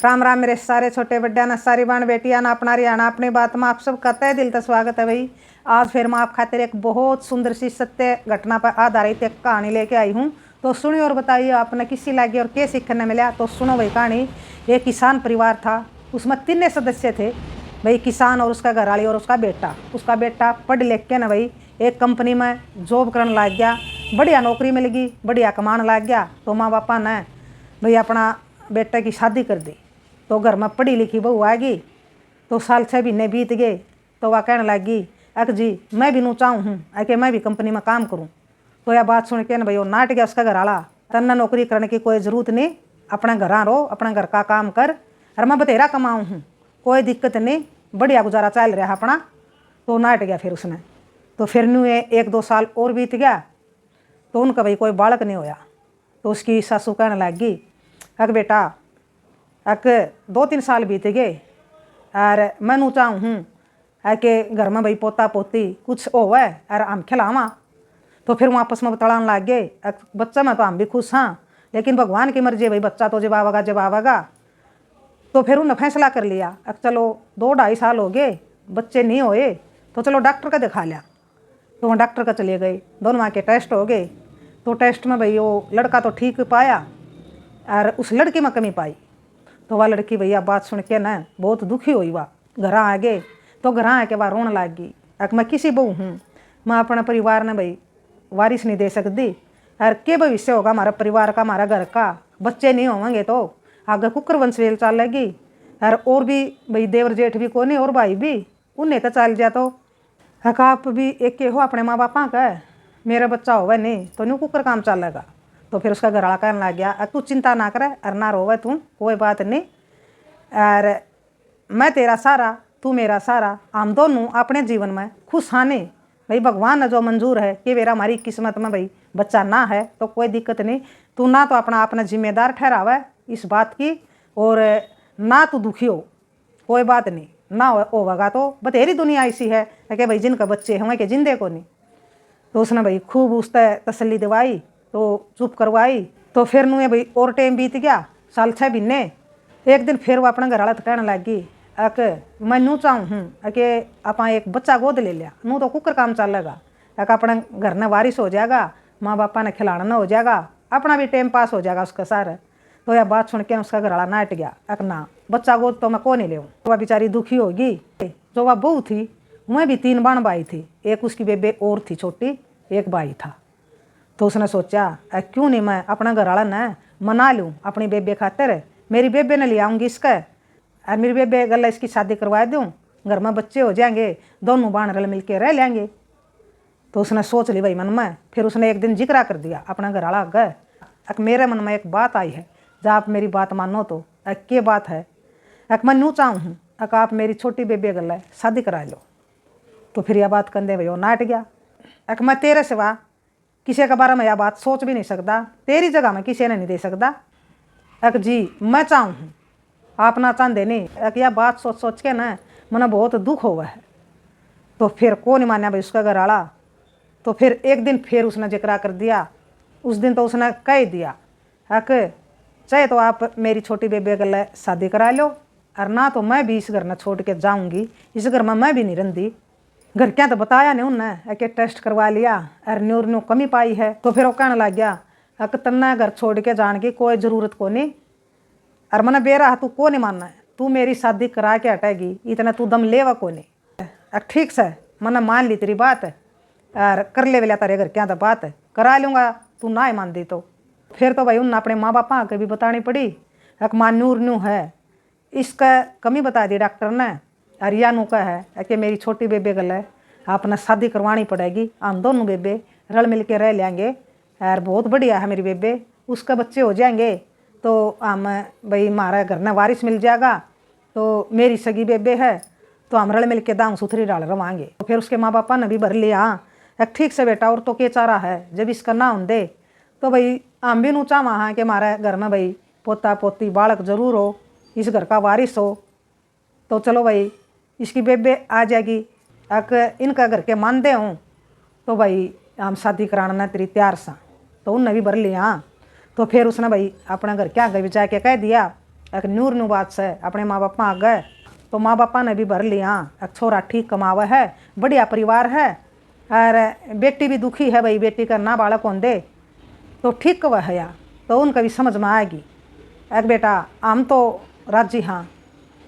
राम राम मेरे सारे छोटे बड्डा ना सारी बाण बेटिया ना अपना हरियाणा अपनी बात में आप सबका तहे दिल से स्वागत है भाई। आज फिर मैं आप खातिर एक बहुत सुंदर सी सत्य घटना पर आधारित एक कहानी लेके आई हूँ। तो सुनिए और बताइए आपने किसी लगी और क्या सीखने मिला। तो सुनो भाई कहानी। एक किसान परिवार था, उसमें 3 सदस्य थे भाई, किसान और उसका घरवाली और उसका बेटा। उसका बेटा पढ़ लिख के ना भाई एक कंपनी में जॉब करने लग गया, बढ़िया नौकरी मिल गई, बढ़िया कमाने लग गया। तो माँ बापा ने भाई अपना बेटे की शादी कर दी। तो घर में पढ़ी लिखी बहू आ गई। तो साल 6 महीने बीत गए। तो वह कहने लगी अक जी मैं भी नू चाहूँ हूँ कि मैं भी कंपनी में काम करूँ। तो यह बात सुन के ना भाई वो नाट गया उसका घर वाला, तन्ना नौकरी करने की कोई ज़रूरत नहीं, अपने घर रहो, अपने घर का काम कर, और मैं बतेरा कमाऊँ हूँ, कोई दिक्कत नहीं, बढ़िया गुजारा चल रहा अपना। तो नाट गया फिर उसने। तो फिर न्यू 1-2 साल और बीत गया। तो उनका भाई कोई बालक नहीं होया। तो उसकी सासू कहने लगी अक बेटा अक 2-3 साल बीत गए और मैं नू चाहूँ हूँ कि घर में भाई पोता पोती कुछ होवे और हम खिलावा। तो फिर वो आपस में बतलाने लग गए बच्चा में तो हम भी खुश हाँ, लेकिन भगवान की मर्जी है भाई, बच्चा तो जब आवेगा। तो फिर उन्होंने फैसला कर लिया अब चलो 2-2.5 साल हो गए बच्चे नहीं होए, तो चलो डॉक्टर का दिखा लिया। तो वहाँ डॉक्टर का चले गए, दोनों माँ के टेस्ट हो गए। तो टेस्ट में भाई वो लड़का तो ठीक पाया और उस लड़की में कमी पाई। तो वह लड़की भैया बात सुन के ना बहुत दुखी हुई, वह घर आ गए। तो घर आके वह रोने लग गई अक मैं किसी बहू हूँ, मैं अपने परिवार ने भाई वारिस नहीं दे सकती, और क्या भविष्य होगा हमारा परिवार का, हमारा घर का, बच्चे नहीं होंगे तो आगे कुकर वंश वेल चलेगी, और भी भाई देवर जेठ भी कोने और भाई भी उन्हें तो चल जा। तो हक आप भी एक के हो अपने माँ बापा का, मेरा बच्चा होवे नहीं तो न्यू कुकर काम चलेगा। तो फिर उसका घर वाला कहने लग गया तू चिंता ना करे और ना रोवे तू, कोई बात नहीं, और मैं तेरा सारा तू मेरा सारा, हम दोनों अपने जीवन में खुश हाने भाई, भगवान ने जो मंजूर है कि मेरा हमारी किस्मत में भाई बच्चा ना है तो कोई दिक्कत नहीं, तू ना तो अपना जिम्मेदार ठहरावे इस बात की, और ना तू दुखी हो, कोई बात नहीं, ना होगा तो बतेरी दुनिया ऐसी है कि भाई जिनका बच्चे होंगे कि जिंदे को नहीं। तो उसने भाई खूब उससे तसल्ली दिवाई, तो चुप करवाई। तो फिर नुए भाई और टाइम बीत गया, साल 6 महीने। एक दिन फिर वो अपना घर वाला कहने लगी अक मैं नू चाहूँ हूँ कि आप एक बच्चा गोद ले लिया, नू तो कुकर काम चलेगा, अक अपने घर ने वारिस हो जाएगा, माँ बापा ने खिलाना ना हो जाएगा, अपना भी टाइम पास हो जाएगा उसका सारा। तो यह बात सुन के उसका घर वाला नाट गया अक ना बच्चा गोद तो मैं को नहीं ले। वह बेचारी दुखी होगी। जो वह बहू थी वह भी 3 बाण भाई थी, एक उसकी बेबे और थी छोटी, एक भाई था। तो उसने सोचा क्यों नहीं मैं अपना घर वाला न मना लूँ अपनी बेबे खातिर, मेरी बेबे ने ले आऊँगी इसका, और मेरी बेबे गला इसकी शादी करवा दूँ, घर में बच्चे हो जाएंगे, दोनों बाण रल मिल के रह लेंगे। तो उसने सोच ली भाई मन में। फिर उसने एक दिन जिक्रा कर दिया अपना घर वाला गए अक मेरे मन में एक बात आई है, जब आप मेरी बात मानो तो क्या बात है, अक मैं यूँ चाहूँ हूँ अक आप मेरी छोटी बेबे गला शादी करा लो। तो फिर यह बात कंदे भाई वो नाट गया अक मैं तेरे सिवा किसी के बारे में यह बात सोच भी नहीं सकता, तेरी जगह में किसी ने नहीं दे सकता, अक जी मैं चाहूँ हूँ आप ना चाहते नहीं, अक यह बात सोच सोच के ना मना बहुत दुख हुआ है। तो फिर कौन नहीं माना भाई उसका घर वाला। तो फिर एक दिन फिर उसने जिक्रा कर दिया। उस दिन तो उसने कह दिया अक चाहे तो आप मेरी छोटी बेबे गले शादी करा लो, और ना तो मैं भी इस घर में छोड़ के जाऊँगी, इस घर में मैं भी नहीं रहती। घर क्या तो बताया नहीं उनने कि टेस्ट करवा लिया और न्यू कमी पाई है। तो फिर वो कहने लग गया अक तन्ना घर छोड़ के जाने की कोई ज़रूरत को नहीं, और मैंने बेरा तू को नहीं मानना है, तू मेरी शादी करा के हटेगी इतना तू दम लेवा को नहीं। ठीक से मैंने मान ली तेरी बात और कर ले वेला तेरे घर क्या तो बात करा लूँगा, तू ना ही मान दी तो फिर तो भाई उन्हें अपने माँ बापा के भी बतानी पड़ी अक माँ न्यू है, इसका कमी बता दी डॉक्टर ने, और या नू का है कि मेरी छोटी बेबे गले आपने शादी करवानी पड़ेगी, हम दोनों बेबे रल मिल के रह लेंगे, और बहुत बढ़िया है मेरी बेबे, उसका बच्चे हो जाएंगे तो हम भाई हमारा घर में वारिस मिल जाएगा। तो मेरी सगी बेबे है तो हम रल मिल के दांग सुथरी डाल रवाएंगे। तो फिर उसके माँ बापा ने भी भर लिया ठीक से बेटा और तो क्या चारा है, जब इसका ना हों दे तो भाई हम भी नू चाहवा हाँ कि हमारे घर में भाई पोता पोती बालक जरूर हो, इस घर का वारिस हो। तो चलो भाई इसकी बेबे आ जाएगी, अक इनका घर के मानते हों तो भाई हम शादी कराना तेरी तैयार सा। तो उनने भी भर लिया। तो फिर उसने भाई अपना घर क्या आगे जाके कह दिया एक न्यूर न्यू बात से अपने माँ बापा आ गए तो माँ बापा ने भी भर लिया। एक छोरा ठीक कमावा है, बढ़िया परिवार है, और बेटी भी दुखी है भाई, बेटी का ना बालक हों दे तो ठीक कवा है या, तो उनका भी समझ में आएगी। एक बेटा हम तो राजी हाँ,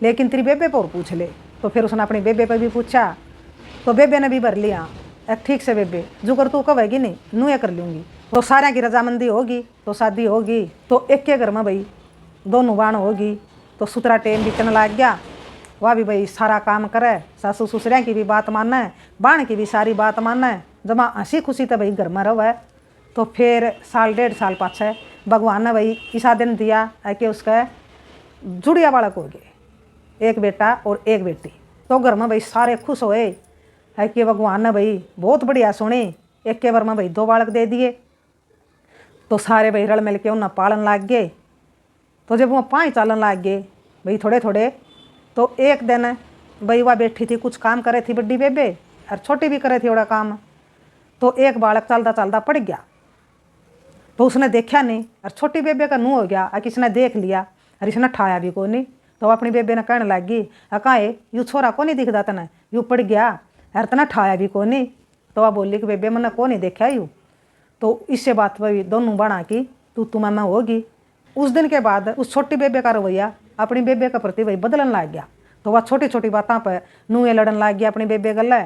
लेकिन तेरी बेबे पर पूछ ले। तो फिर उसने अपनी बेबे पर भी पूछा तो बेबे ने भी भर लिया। एक ठीक से बेबे जुगर तू कहेगी नहीं नू ये कर लूँगी। तो सारे की रजामंदी होगी तो शादी होगी। तो एक के घर में भाई दोनों बाण होगी। तो सुतरा टेम बीतने लग गया, वह भी भाई सारा काम करे, सासू ससुरिया की भी बात माने, बाण की भी सारी बात माने, जमा हंसी खुशी तो भाई घर में रहे। तो फिर साल 1.5 साल पाछे भगवान ने भाई ईसा दिन दिया कि उसका जुड़िया बालक हो गए, एक बेटा और एक बेटी। तो घर में भाई सारे खुश होए है कि भगवान ने भाई बहुत बढ़िया सुनी, एक के बार में भाई 2 बालक दे दिए। तो सारे भाई रल मिल के उन्हें पालन लाग गए। तो जब वो 5 चालन लाग गए भाई थोड़े थोड़े, तो एक दिन भाई वह बैठी थी कुछ काम करे थी बड़ी बेबे, और छोटी भी करे थी थोड़ा काम। तो एक बालक चलता चलता पड़ गया, तो उसने देखा नहीं, और छोटी बेबे का मुँह हो गया कि इसने देख लिया और इसने ठाया भी को नहीं। तो अपनी बेबे ने कहने लगी काहे यू छोरा को नहीं दिखता तने, यू पड़ गया और तना ठाया भी को नहीं। तो वह बोली कि बेबे मैंने को नहीं देखा यू। तो इससे बात भाई दोनों बना की तू मैं होगी। उस दिन के बाद उस छोटी बेबे का रवैया अपनी बेबे के प्रति भाई बदलन लग गया। तो वह छोटी छोटी बातों पर नूए लड़न लग गया अपनी बेबे गल।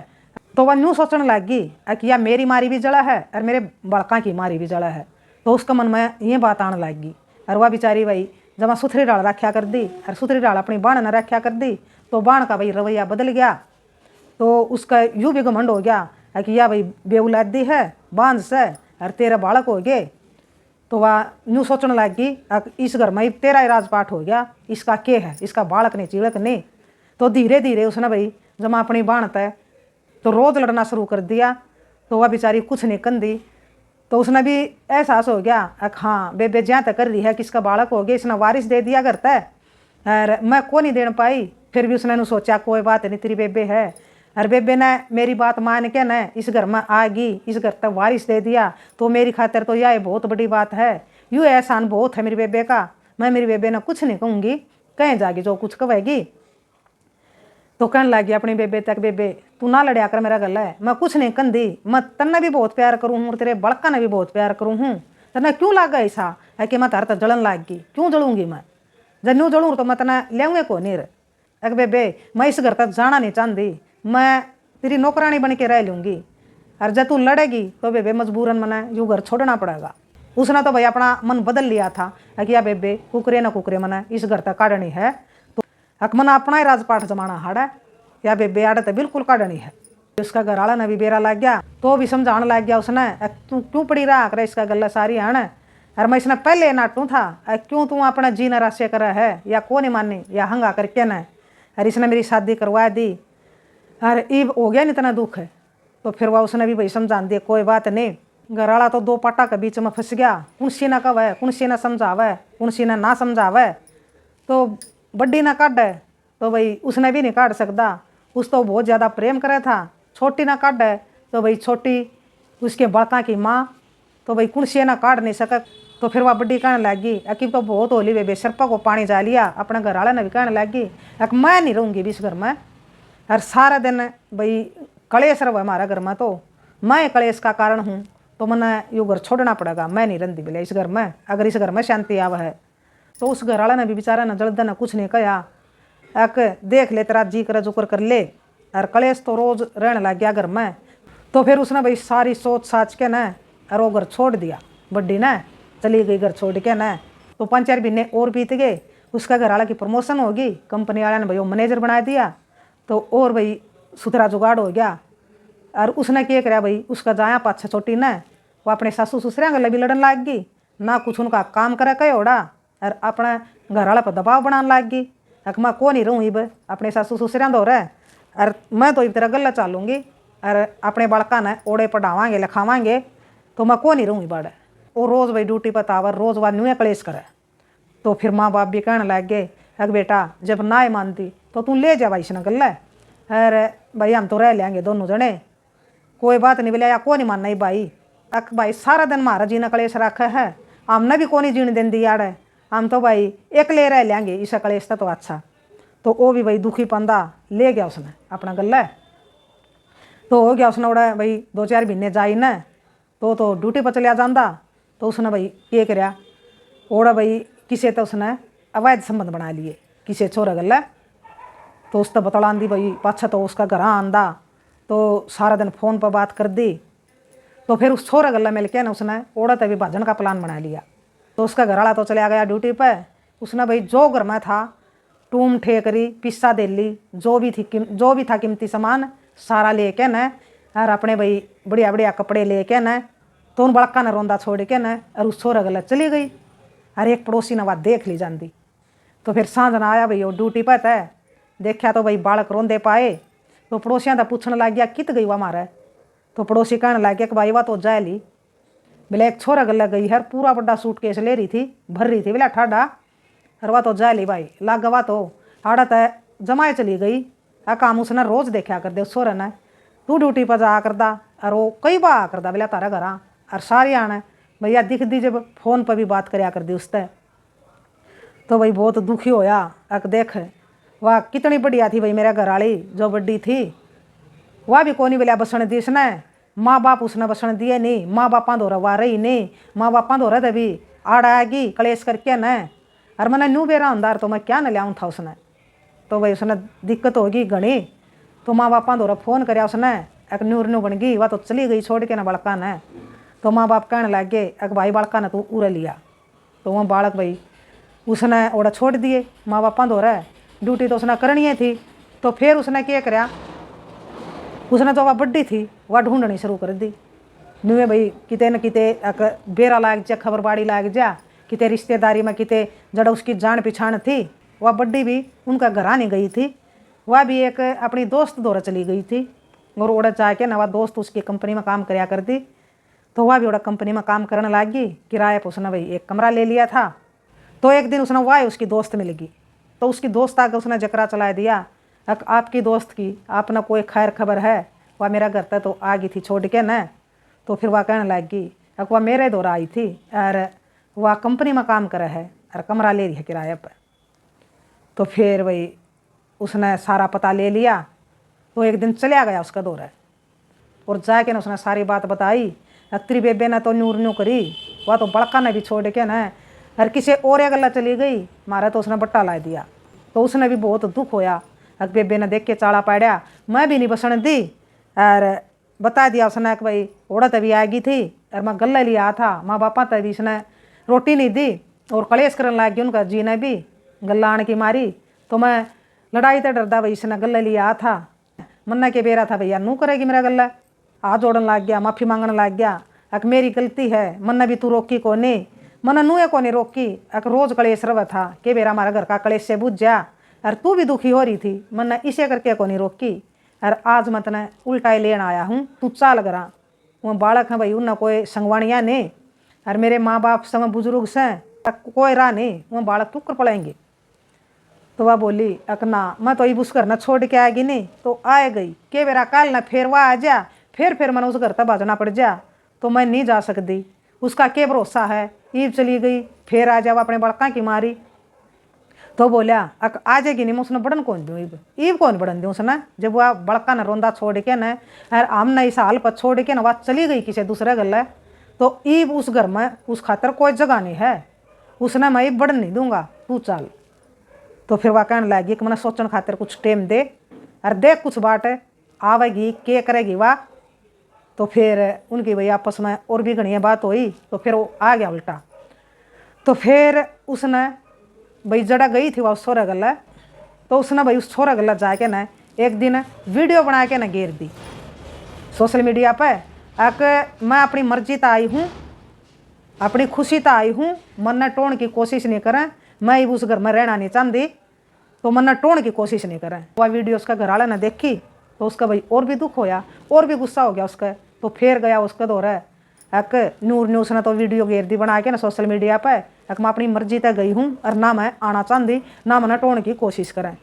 तो वह न्यू सोचने लग गई कि या मेरी मारी भी जड़ा है और मेरे बड़का की मारी भी जड़ा है। तो उसका मन में ये बात आने लग गई। और वह बेचारी भाई जब सुथरी डाल रखा कर दी और सुथरी डाल अपनी बाण ने रखा कर दी, तो बाण का भाई रवैया बदल गया। तो उसका यूँ भी घमंड हो गया कि या भाई बेउलादी है बांझ से और तेरा बालक हो गए। तो वह यूँ सोचने लग गई इस घर में ही तेरा ही राजपाट हो गया, इसका के है, इसका बालक नहीं चिड़क नहीं। तो धीरे धीरे उसने भाई जब अपनी बाण तय तो रोज़ लड़ना शुरू कर दिया। तो वह बेचारी कुछ नहीं कंदी। तो उसने भी एहसास हो गया हाँ बेबे ज्યાં तक कर रही है कि इसका बालक हो गया, इसने वारिस दे दिया करता है और मैं को नहीं देना पाई। फिर भी उसने सोचा कोई बात नहीं तेरी बेबे है, और बेबे ने मेरी बात मान के न इस घर में आ गई, इस घर तक वारिस दे दिया, तो मेरी खातिर तो यह बहुत बड़ी बात है। यूँ एहसान बहुत है मेरी बेबे का, मैं मेरी बेबे ने कुछ नहीं कहूँगी, कहीं जागी जो कुछ कहेगी। तो कहने लगी अपनी बेबे तक बेबे तू ना लड़िया कर मेरा गला है, मैं कुछ नहीं कंदी, मैं तन्ने भी बहुत प्यार करूँ हूँ, तेरे बड़का ने भी बहुत प्यार करूँ हूँ। तन्ने क्यों लाग गया ऐसा है कि मैं तार तक जलन लाग गई, क्यों जलूँगी मैं, जब न्यू जलूँ तो मैं तन्ने लेंगे को नहीं रे। बेबे मैं इस घर तक जाना नहीं चाहती, मैं तेरी नौकरानी बन के रह लूँगी, और जब तू लड़ेगी तो बेबे मजबूरन मना यूँ घर छोड़ना पड़ेगा। उसने तो भाई अपना मन बदल लिया था कि या बेबे कुकरे ना कुकरे मना इस घर तक काटनी है। मना अपना ही राजपाट जमाना हाड़ा या बेबे आड़े तो बिल्कुल काटनी है। उसका घर वाला ने भी बेरा लग गया, तो भी समझाने लग गया उसने तू क्यों पड़ी रहा करे इसका गला सारी आन, और मैं इसने पहले नाटू था क्यों तू अपना जीना रास्ते करा है या को नहीं मानी या हंगा करके न, और इसने मेरी शादी करवा दी और ईब हो गया नहीं इतना दुख है। तो फिर वह उसने भी भाई समझा दिया कोई बात नहीं, घर वाला तो 2 पाटा के बीच में फंस गया, कुणसी ना कवे कुणसी ना समझावे कुणसी ने ना समझावे, तो बड्डी ना काटे तो भाई उसने भी नहीं काट सकता, उस तो बहुत ज़्यादा प्रेम करे था। छोटी ना काटे तो भाई छोटी उसके बड़का की माँ तो भाई कुणसी ना काट नहीं सके। तो फिर वह बड्डी कहने लगी कि तो बहुत होली बेबे सिरपा को पानी जा लिया। अपने घर वाले ने भी कहने लगी मैं नहीं रहूँगी इस घर में, और सारा दिन भाई कलेश रहा हमारा घर में, तो मैं कलेश का कारण हूँ, तो मैंने यो घर छोड़ना पड़ेगा, मैं नहीं रहती बोले इस घर में, अगर इस घर में शांति आवा है। तो उस घर वाला ने भी बेचारा ने जल्द ने कुछ नहीं कहा, देख ले तेरा जी कर जुकर कर ले, और कलेश तो रोज रहने लग गया घर में। तो फिर उसने भाई सारी सोच साच के न और वो घर छोड़ दिया, बड्डी ने चली गई घर छोड़ के न। तो 5-4 महीने और बीत गए, उसका घर वाला की प्रमोशन होगी, कंपनी वाले ने भाई वो मैनेजर बना दिया, तो और भाई सुथरा जुगाड़ हो गया। और उसने क्या कराया भाई उसका जाया पाछा छोटी न वो अपने सासू ससुरिया गले भी लड़न लग गई, ना कुछ उनका काम करे कहे ओड़ा, और अपने घर वाला पर दबाव बनाने लग गई मैं को नहीं रहूँ इब अपने सासू ससुरिया दो रहे, और मैं तो इब तेरा गला चालूँगी और अपने बड़का ने ओड़े पढ़ावांगे लिखावांगे, तो मैं को नहीं रहूँ बाड़े। वो रोज़ भाई ड्यूटी पर तावर रोज़ वह न्यूए कलेश करे। तो फिर माँ बाप भी कहने लग गए बेटा जब ना मानती तो तू ले जा भाई इसने गल, अरे भाई हम तो रह लेंगे दोनों जने, कोई बात नहीं बोले या को नहीं मानना ही भाई। भाई सारा दिन महाराज जी ने कलेश रखा है, हमने भी को नहीं जीने दें दी आड़े, हम तो भाई एक ले रह लेंगे इस कलेश तो अच्छा। तो वो भी भाई दुखी पंदा ले गया उसने अपना गला। तो हो गया उसने उड़ा भाई 2-4 महीने जाई न तो ड्यूटी पर चलिया जाता। तो उसने भाई ये कराया ओड़ा भाई किसे तो उसने अवैध संबंध बना लिए किसे छोरा गला। तो उस तो बतला दी भाई पाछा तो उसका घर आंदा तो सारा दिन फ़ोन पर बात कर दी। तो फिर उस छोरा गला मिल के ना उसने ओड़ा तभी भाजन का प्लान बना लिया। तो उसका घर वाला तो चला गया ड्यूटी पर। उसने भाई जो घर में था टूम ठेकरी पिस्सा देली जो भी था कीमती सामान सारा लेके न और अपने भाई बढ़िया बढ़िया कपड़े लेके न तो उन बड़का ने रोंदा छोड़ के न और उस छोरा गला चली गई। हर एक पड़ोसी ने बात देख ली जाती। तो फिर सांझ ना आया भाई वो ड्यूटी पर है देखा तो भाई बालक रोंदे पाए। तो पड़ोसियां तो पूछने लग गया कित गई वह मारे। तो पड़ोसी कहने लग गया कि भाई वह तो जाए ली बोले एक छोरा गला गई है पूरा बड़ा सूटकेस ले रही थी भर रही थी बोला ठाडा और वह तो जाए ली भाई लाग गवा तो आड़ा तय जमाए चली गई। आ काम उसने रोज देखा कर दे उस छोरे ने तू ड्यूटी पर जा करदा और वो कई बार आ करदा बोला तारा घर और सारी आने भैया दिख दी जब फ़ोन पर भी बात कराया कर दी उससे। तो भाई बहुत दुखी होया अक देख वाह कितनी बढ़िया थी भाई मेरा घर वाली जो बड्डी थी वह भी कोनी बोलिया बसने दी उसने माँ बाप उसने बसने दिए नहीं माँ बापा दौरा वाह रही नहीं माँ बापा दौरा तभी आड़ आएगी कलेश करके न और मैंने न्यू बेरा अंदार तो मैं क्या न लियाऊँ था उसने। तो भाई उसने दिक्कत होगी घनी तो माँ बापा दौरा फ़ोन कराया उसने एक न्यू बन गई वह तो चली गई छोड़ के ना बड़का ने। तो माँ बाप कहने लग गए एक भाई बड़का ने तू उड़ लिया। तो वह बालक भाई उसने ओड़ा छोड़ दिए माँ बापा दौरा ड्यूटी तो उसने करनी ही थी। तो फिर उसने क्या कराया उसने तो वह बड्डी थी वह ढूंढनी शुरू कर दी न्यूए भाई किते न किते बेरा लाग जा खबर बाड़ी लाग जा किते रिश्तेदारी में किते जड़ा उसकी जान पहचान थी। वह बड्डी भी उनका घर आने गई थी वह भी एक अपनी दोस्त दौरा चली गई थी और ओड़ा जाके ना वह दोस्त उसकी कंपनी में काम कराया कर दी। तो वह भी ओड़ा कंपनी में काम करने लगी किराए पर उसने भाई एक कमरा ले लिया था। तो एक दिन उसने वह उसकी दोस्त मिल गई तो उसकी दोस्त आकर उसने जकरा चला दिया आपकी दोस्त की आपने कोई खैर खबर है वह मेरा घर तक तो आ गई थी छोड़ के न। तो फिर वह कहने लग गई वह मेरे दौरा आई थी और वह कंपनी में काम करे है और कमरा ले रही है किराए पर। तो फिर वही उसने सारा पता ले लिया। तो एक दिन चला गया उसका दौरा और जाके ना उसने सारी बात बताई। अक्तरी बेबे ने तो न्यू करी वह तो बड़का ने भी छोड़ के न और किसी और गला चली गई मारा तो उसने बट्टा ला दिया। तो उसने भी बहुत दुख होया अक बेबे ने देख के चाड़ा पाड़ा मैं भी नहीं बसने दी और बता दिया उसने कि भाई ओड़ा तभी आ गई थी और मैं गला लिया था माँ बापा तभी इसने रोटी नहीं दी और कलेश करने लग गई उनका जी ने भी गला आने की मारी। तो मैं लड़ाई तो डरदा भाई इसने गला लिया था मन्ना के बेरा था भैया नू करेगी मेरा गला हाथ जोड़न लग गया माफ़ी मांगने लग गया अक मेरी गलती है मन्ना भी तू रोकी को नहीं मना नूए को नहीं रोकी अक रोज कलेश रवा था के बेरा हमारा घर का कलेश से बुझ जा और तू भी दुखी हो रही थी मन्ना इसे करके को नहीं रोकी और आज मैं तने उल्टा ही लेन आया हूँ तू चाल करा। वो बालक है भाई उन्हें कोई संगवाणिया नहीं और मेरे माँ बाप संग बुजुर्ग से कोई राह नहीं वो बालक टुकर पड़ेंगे। तो वह बोली अकना मैं तो उस घर न छोड़ के आएगी नहीं तो आए गई के बेरा काल न फिर वह आ जा फिर मैंने उस घर तक भाजना पड़ जा तो मैं नहीं जा सकती उसका क्या भरोसा है ईब चली गई फिर आ जाओ अपने बड़का की मारी। तो बोलिया अक आ जाएगी नहीं मैं उसने बड़न कौन दूँ ईब कौन बड़न दूँ उसने जब वह बड़का न रोंदा छोड़ के न और हमने इस हाल पर छोड़ के न वह चली गई किसी दूसरे गल तो ईब उस घर में उस खातर कोई जगह नहीं है उसने मैं ईब बड़न नहीं दूंगा तू चल। तो फिर वह कहने लगी कि मैंने सोचने खातिर कुछ टाइम दे और देख कुछ बाट आवेगी के करेगी वह। तो फिर उनकी भाई आपस में और भी घनी बात हुई तो फिर वो आ गया उल्टा। तो फिर उसने भाई जड़ा गई थी वह उस छोरा गला तो उसने भाई उस छोरा गला जाके न एक दिन वीडियो बना के न घेर दी सोशल मीडिया पर अक मैं अपनी मर्जी तो आई हूँ अपनी खुशी तो आई हूँ मन टोण की कोशिश नहीं करें मैं उस घर में रहना नहीं चाहती तो मन टोण की कोशिश नहीं करें। वह वीडियो उसका घर वाले ने देखी तो उसका भाई और भी दुख होया और भी गुस्सा हो गया उसका। तो फिर गया उसका दौरा अक न्यूज़ ने तो वीडियो घेर दी बना के ना सोशल मीडिया पर अक मैं अपनी मर्जी तक गई हूँ और ना मैं आना चाहती ना मैंने टोण की कोशिश करें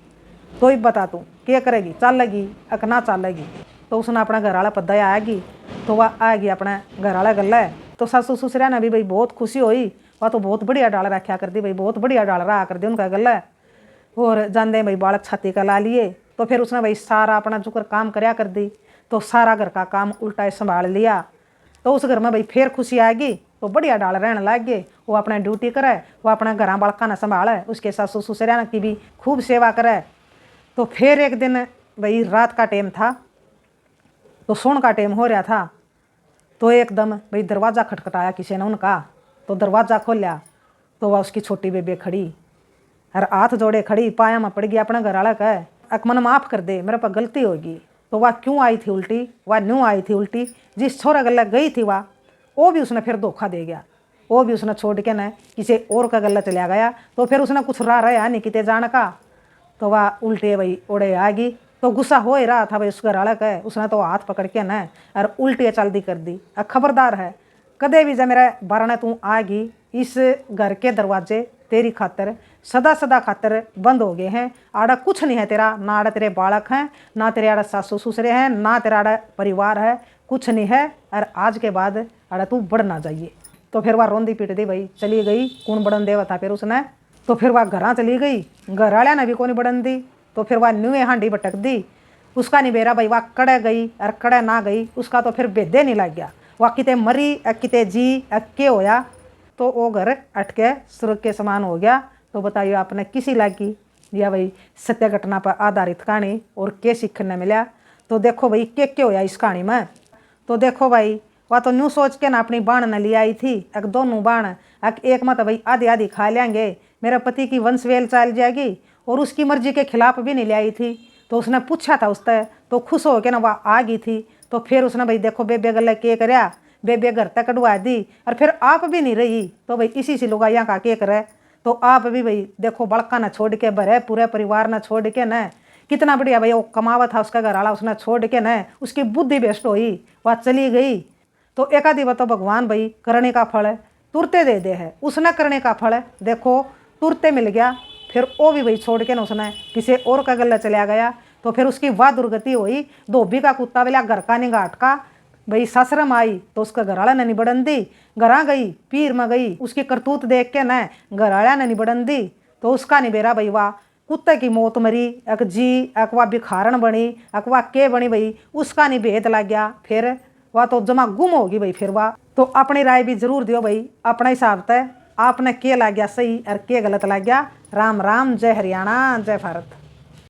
तो ही बता तू क्या करेगी चलेगी अक ना चलेगी। तो उसने अपना घर वाला पद्दा आएगी तो वह आएगी अपने घर वाला गला तो सासू ससुरा ने भी भाई बहुत खुशी हुई वह तो बहुत बढ़िया डाल रखा कर दी भाई, बहुत बढ़िया डाल रहा कर दी उनका गला। और जान भाई बालक छाती का ला लिए, तो फिर उसने भाई सारा अपना जुकर काम करया कर दी, तो सारा घर का काम उल्टा संभाल लिया। तो उस घर में भाई फिर खुशी आ गई, तो बढ़िया डाल रहने लग गए। वो अपना ड्यूटी करे, वो अपना घर बालका न संभाले, उसके सासू ससुर की भी खूब सेवा करे। तो फिर एक दिन भाई रात का टाइम था, तो सोने का टाइम हो रहा था, तो एकदम भाई दरवाज़ा खटखटाया किसी ने उनका। तो दरवाज़ा खोलिया तो वह उसकी छोटी बेबे खड़ी, और हाथ जोड़े खड़ी, पाया में पड़ गया अपना घर वाला कहे, अकमन माफ़ कर दे, मेरे पर गलती होगी। तो वह क्यों आई थी उल्टी, वह न्यू आई थी उल्टी, जिस छोरा गला गई थी वह, वो भी उसने फिर धोखा दे गया, वो भी उसने छोड़ के न किसी और का गला चला गया। तो फिर उसने कुछ रहा नहीं किते जान का, तो वह उल्टे भाई उड़े आ गई। तो गुस्सा हो ही रहा था भाई उस घर वाला का, उसने तो हाथ पकड़ के न और उल्टी चलती कर दी। खबरदार है, कदे भी जब मेरे बारने तू आ गई, इस घर के दरवाजे तेरी खातर सदा सदा खातर बंद हो गए हैं। आड़ा कुछ नहीं है तेरा, ना आड़ा तेरे बालक हैं, ना तेरे आड़ा सासू ससुरे हैं, ना तेरा आड़ा परिवार है, कुछ नहीं है। और आज के बाद आड़ा तू बढ़ना चाहिए। तो फिर वह रोंदी पीट दी भाई, चली गई। कौन बढ़न देवा था फिर उसने? तो फिर वह घर चली गई, घर वाले ने भी कौन बढ़न दी। तो फिर वह न्यूए हांडी भटक दी, उसका नहीं बेरा भाई, वह कड़े गई और कड़े ना गई, उसका तो फिर बेदे नहीं लग गया। वह किते मरी किते जी के होया, तो वो घर अटके स्वर्ग के समान हो गया। तो बताइए आपने किसी लागी या भाई सत्य घटना पर आधारित कहानी, और के सीखने मिला। तो देखो भाई के होया इस कहानी में। तो देखो भाई, वह तो न्यू सोच के ना अपनी बाण न ले आई थी, एक दोनों बाण, एक मत भाई आधी आधी खा लेंगे, मेरे पति की वंशवेल चल जाएगी, और उसकी मर्जी के खिलाफ भी नहीं ले आई थी। तो उसने पूछा था उससे, तो खुश हो के ना वह आ गई थी। तो फिर उसने भाई देखो बेबे गले के करया, बेबे घर तक कटवा दी, और फिर आप भी नहीं रही। तो भाई इसी से लुगाइयाँ का के करे। तो आप भी भाई देखो बड़का न छोड़ के भरे, पूरे परिवार न छोड़ के न, कितना बढ़िया भाई वो कमावा था उसका घर वाला, उसने छोड़ के न, उसकी बुद्धि बेस्ट हुई, वह चली गई। तो एक आधी बात तो भगवान भाई करने का फल तुरते दे दे है, उसने करने का फल देखो तुरते मिल गया। फिर वो भी भाई छोड़ के ना उसने किसी और का गला चला गया। तो फिर उसकी वाह दुर्गति हुई। धोबी का कुत्ता बोला घर का नहीं घाट का, भाई ससुरम आई तो उसका घर वाला ने नहीं बढ़न दी, घरा गई पीर में गई, उसकी करतूत देख के न घर वाला ने नहीं बढ़न दी। तो उसका नहीं बेरा भाई, वाह कुत्ते की मौत मरी, एक जी एक वह भिखारण बनी, एक वह के बनी भाई, उसका नहीं भेद लग गया। फिर वह तो जमा गुम होगी भाई। फिर वह तो अपनी राय भी जरूर दियो भाई, अपने हिसाब से आपने के लग गया सही और के गलत लग गया। राम राम, जय हरियाणा, जय भारत।